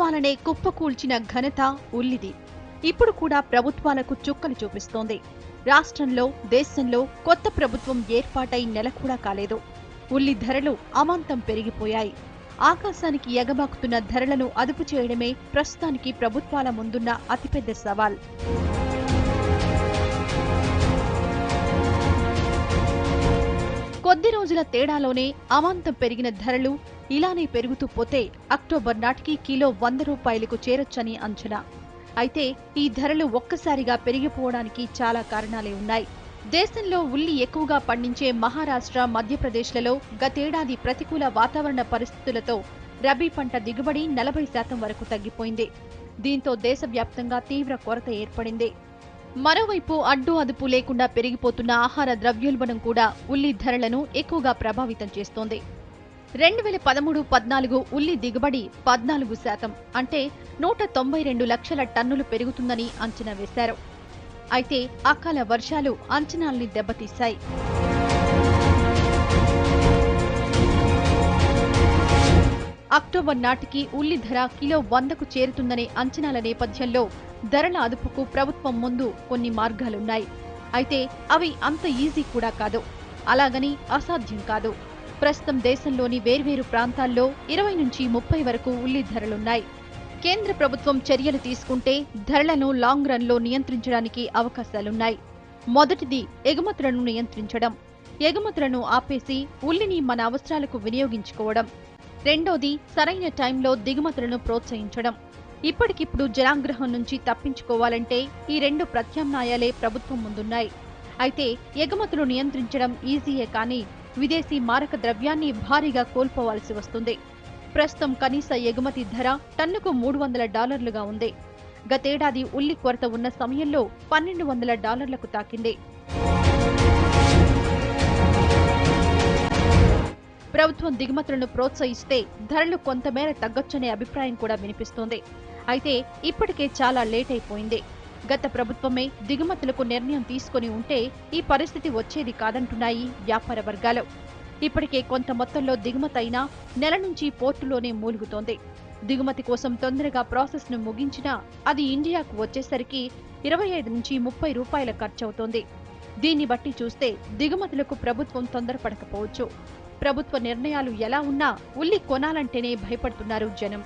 ప్రభుత్వాలనే కుప్పకూల్చిన ఘనత ఉల్లిది. ఇప్పుడు కూడా ప్రభుత్వాలకు చుక్కలు చూపిస్తోంది. రాష్ట్రంలో, దేశంలో కొత్త ప్రభుత్వం ఏర్పాటై నెల కూడా కాలేదు. ఉల్లి ధరలు అమాంతం పెరిగిపోయాయి. ఆకాశానికి ఎగబాకుతున్న ధరలను అదుపు చేయడమే ప్రస్తుతానికి ప్రభుత్వాల ముందున్న అతిపెద్ద సవాల్. కొద్ది రోజుల తేడాలోనే అమాంతం పెరిగిన ధరలు ఇలానే పెరుగుతూ పోతే అక్టోబర్ నాటికి కిలో 100 రూపాయలకు చేరొచ్చని అంచనా. అయితే ఈ ధరలు ఒక్కసారిగా పెరిగిపోవడానికి చాలా కారణాలే ఉన్నాయి. దేశంలో ఉల్లి ఎక్కువగా పండించే మహారాష్ట్ర, మధ్యప్రదేశ్లలో గతేడాది ప్రతికూల వాతావరణ పరిస్థితులతో రబీ పంట దిగుబడి 40% వరకు తగ్గిపోయింది. దీంతో దేశవ్యాప్తంగా తీవ్ర కొరత ఏర్పడింది. మరోవైపు అడ్డు అదుపు లేకుండా పెరిగిపోతున్న ఆహార ద్రవ్యోల్బణం కూడా ఉల్లి ధరలను ఎక్కువగా ప్రభావితం చేస్తోంది. 2013-14 ఉల్లి దిగుబడి 14%, అంటే 192 లక్షల టన్నులు పెరుగుతుందని అంచనా వేశారు. అయితే అకాల వర్షాలు అంచనాల్ని దెబ్బతీశాయి. అక్టోబర్ నాటికి ఉల్లి ధర కిలో 100కు చేరుతుందనే అంచనాల నేపథ్యంలో ధరల అదుపుకు ప్రభుత్వం ముందు కొన్ని మార్గాలున్నాయి. అయితే అవి అంత ఈజీ కూడా కాదు, అలాగని అసాధ్యం కాదు. ప్రస్తుతం దేశంలోని వేర్వేరు ప్రాంతాల్లో 20 నుంచి 30 వరకు ఉల్లి ధరలున్నాయి. కేంద్ర ప్రభుత్వం చర్యలు తీసుకుంటే ధరలను లాంగ్ రన్లో నియంత్రించడానికి అవకాశాలున్నాయి. మొదటిది ఎగుమతులను నియంత్రించడం. ఎగుమతులను ఆపేసి ఉల్లిని మన అవసరాలకు వినియోగించుకోవడం. రెండోది సరైన టైంలో దిగుమతులను ప్రోత్సహించడం. ఇప్పటికిప్పుడు జనాగ్రహం నుంచి తప్పించుకోవాలంటే ఈ 2 ప్రత్యామ్నాయాలే ప్రభుత్వం ముందున్నాయి. అయితే ఎగుమతులు నియంత్రించడం ఈజీయే, కానీ విదేశీ మారక ద్రవ్యాన్ని భారీగా కోల్పోవాల్సి వస్తుంది. ప్రస్తుతం కనీస ఎగుమతి ధర టన్నుకు $300గా ఉంది. గతేడాది ఉల్లి కొరత ఉన్న సమయంలో $1200లకు తాకింది. ప్రభుత్వం దిగుమతులను ప్రోత్సహిస్తే ధరలు కొంతమేర తగ్గొచ్చనే అభిప్రాయం కూడా వినిపిస్తోంది. అయితే ఇప్పటికే చాలా లేట్ అయిపోయింది. గత ప్రభుత్వమే దిగుమతులకు నిర్ణయం తీసుకుని ఉంటే ఈ పరిస్థితి వచ్చేది కాదంటున్నాయి వ్యాపార వర్గాలు. ఇప్పటికే కొంత మొత్తంలో దిగుమతి అయినా నెల నుంచి పోర్టులోనే మూలుగుతోంది. దిగుమతి కోసం తొందరగా ప్రాసెస్ను ముగించినా అది ఇండియాకు వచ్చేసరికి 25 నుంచి 30 రూపాయల ఖర్చవుతోంది. దీన్ని బట్టి చూస్తే దిగుమతులకు ప్రభుత్వం తొందరపడకపోవచ్చు. ప్రభుత్వ నిర్ణయాలు ఎలా ఉన్నా ఉల్లి కొనాలంటేనే భయపడుతున్నారు జనం.